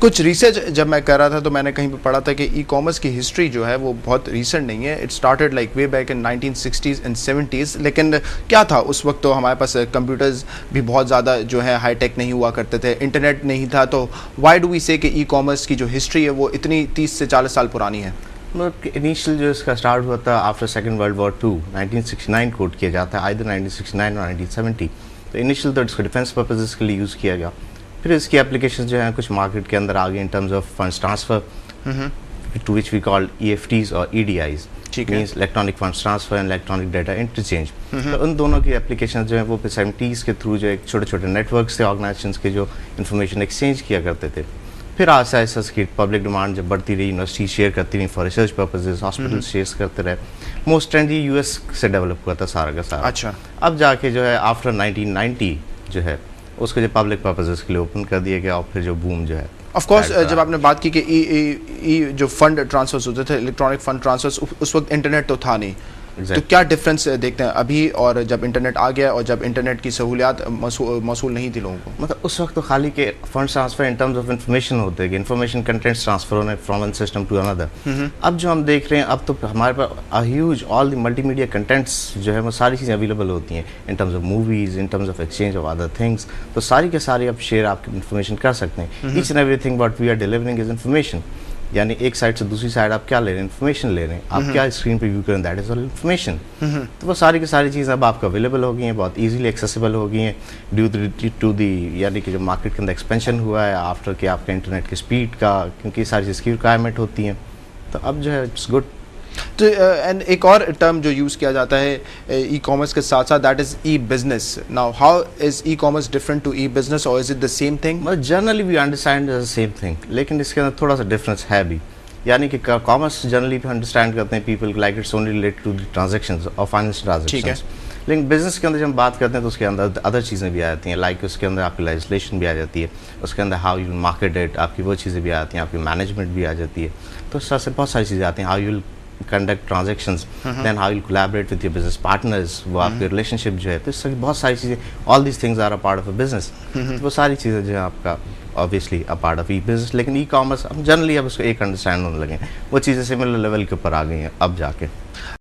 कुछ रिसर्च जब मैं कर रहा था तो मैंने कहीं पे पढ़ा था कि ई कॉमर्स की हिस्ट्री जो है वो बहुत रीसेंट नहीं है। It started like way back in 1960s and 70s। लेकिन क्या था उस वक्त, तो हमारे पास कंप्यूटर्स भी बहुत ज़्यादा जो है हाई टेक नहीं हुआ करते थे, इंटरनेट नहीं था। तो वाई डू वी से कि ई कॉमर्स की जो हिस्ट्री है वो इतनी 30 से 40 साल पुरानी है? इनिशियल जो इसका स्टार्ट हुआ था after second world war 2, 1969 quote किया जाता है, आइदर 1969 और 1970। तो इनिशियल तो इसको डिफेंस पर्पजेस के लिए यूज़ किया गया। फिर इसकी एप्लीकेशन जो है कुछ मार्केट के अंदर आ गई in terms of funds transfer, to which we called EFTs और EDIs, means electronic funds transfer and electronic data interchange. तो उन दोनों की एप्लीकेशन जो है वो 70s के थ्रू जो एक छोटे छोटे नेटवर्क्स थे ऑर्गेनाइजेशंस के जो इन्फॉर्मेशन एक्सचेंज किया करते थे। फिर आहिस्ता आहिस्ता इसकी पब्लिक डिमांड जब बढ़ती रही, यूनिवर्सिटी शेयर करती रही for research purposes, hospital share करते रहे। मोस्ट ट्रेंड ये US से डेवलप हुआ था सारा का सारा। अच्छा। अब जाके जो है आफ्टर 1990 जो है उसको जो पब्लिक पर्पजेस के लिए ओपन कर दिया गया, और फिर जो बूम जो है ऑफ कोर्स जब आपने बात की कि ई जो फंड ट्रांसफर्स होते थे, इलेक्ट्रॉनिक फंड ट्रांसफर्स, उस वक्त इंटरनेट तो था नहीं। तो क्या डिफरेंस देखते हैं अभी और जब इंटरनेट आ गया और जब इंटरनेट की सहूलियात मौसूल नहीं थी लोगों को? मतलब उस वक्त तो खाली के fund transfer in terms of information होते हैं, इन्फॉर्मेशन कंटेंट्स ट्रांसफर होने from one system to another. अब जो हम देख रहे हैं अब तो हमारे पास huge all the multimedia contents जो है वो सारी चीज़ें अवेलेबल होती हैं in terms of movies, in terms of exchange of other things. तो सारी के सारी आप शेयर आपकी इन्फॉर्मेशन कर सकते हैं। Each and everything what we are delivering is information. यानी एक साइड से दूसरी साइड आप क्या ले रहे हैं, इन्फॉर्मेशन ले रहे हैं। आप क्या स्क्रीन पे व्यू करें, दैट इज ऑल इन्फॉर्मेशन। तो वो सारी की सारी चीज़ें अब आपको अवेलेबल हो गई हैं, बहुत इजीली एक्सेसिबल हो गई हैं ड्यू टू दी, यानी कि जो मार्केट के अंदर एक्सपेंशन हुआ है आफ्टर के आपका इंटरनेट की स्पीड का, क्योंकि सारी चीज़ की रिक्वायरमेंट होती हैं। तो अब जो है इट्स गुड। तो एंड एक और टर्म जो यूज़ किया जाता है ई कॉमर्स के साथ साथ, that is e business. Now how is e commerce different to e business, और is it the same thing? मतलब generally we understand the same thing, लेकिन इसके अंदर थोड़ा सा डिफरेंस है भी। यानी कि कॉमर्स जनरली अंडरस्टैंड करते हैं people like it's only related to the transactions और फाइनेंशियल ट्रांजैक्शंस। लेकिन बिजनेस के अंदर जब हम बात करते हैं तो उसके अंदर अदर चीज़ें भी आ जाती हैं, लाइक उसके अंदर आपकी लेजिस्लेशन भी आ जाती है, उसके अंदर हाउ यू मार्केट इट, आपकी वो चीज़ें भी आ जाती हैं, आपकी मैनेजमेंट भी आ जाती है। तो इस तरह से बहुत सारी चीज़ें आती हैं। How you conduct transactions, then how you collaborate with your business partners, वो आपके relationship जो है, तो इससे बहुत सारी चीज़ें, all these things are a part of a business। तो वो सारी चीज़ें जो है आपका obviously a part of e-business। लेकिन e-commerce हम जनरली अब उसको एक अंडरस्टैंड होने लगे, वो चीज़ें सिमिलर लेवल के ऊपर आ गई हैं अब जाके।